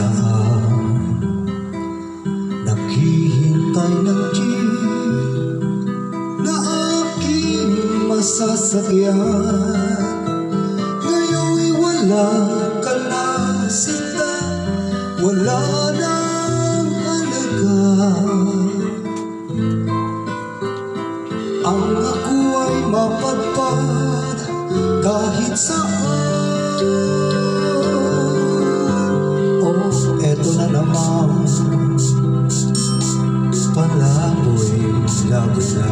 daan, naghihintay ng jeep na aking masasakyan. Ngayon'y wala ka na, sinta, wala nang halaga. Ang ako ay mapadpad kahit saan. Oh, eto na naman, palaboy-laboy na.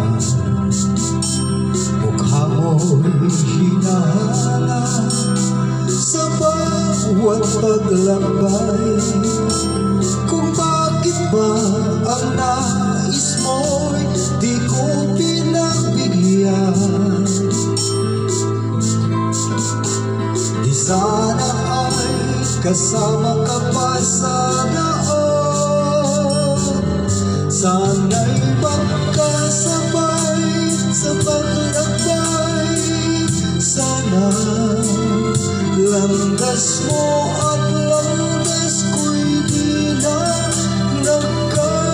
Mukha mo'y hinahana sa bawat paglakbay. Kung bakit ba ang nais mo'y di ko pinagbigyan. Di sana ay kasama ka pa sa daan. Sana'y magkasabay sa paglakbay. Sana landas mo at landas ko'y di na nagkahiwalay.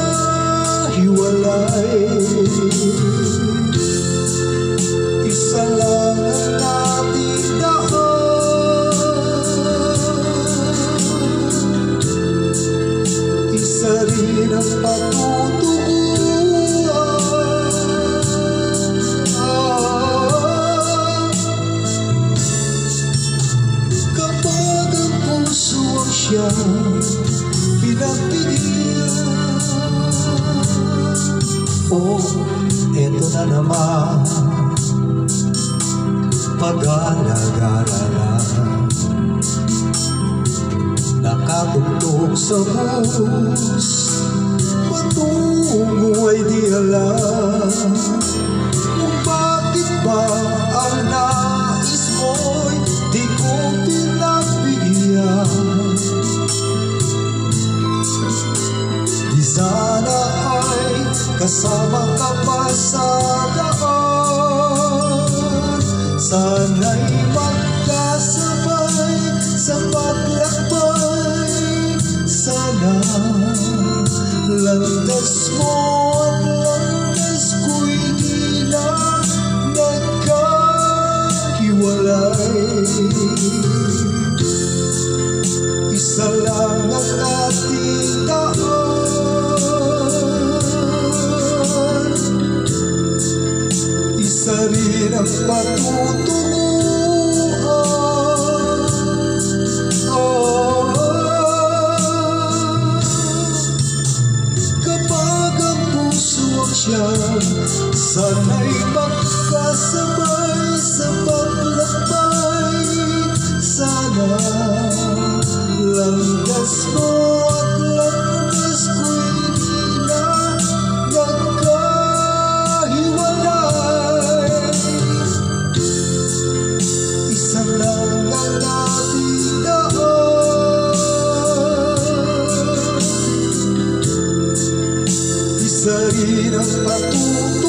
Isa lang ang ating daan, isa rin ang patutuan. Kapag ang puso ang siyang pinagpilian. Oh, eto na naman, pag-alagara na, nakatugtog sa bus, patungo ay di alam. Kung bakit ba ang nais mo'y di ko pinagbigyan. Di sana ay kasama ka pa sa daan. Sana'y magkasabay sa paglakbay. Sana landas mo at landas ko'y di na nagkahiwalay. Isa lang ang ating daan, isa rin ang patutunguhan. Oh, kapag ang puso ang siyang sana'y magkasabay sa paglakbay. Sana landas mo at landas ko'y di na nagkahiwalay. Isa lang ang ating daan, isa rin ang patutunguhan.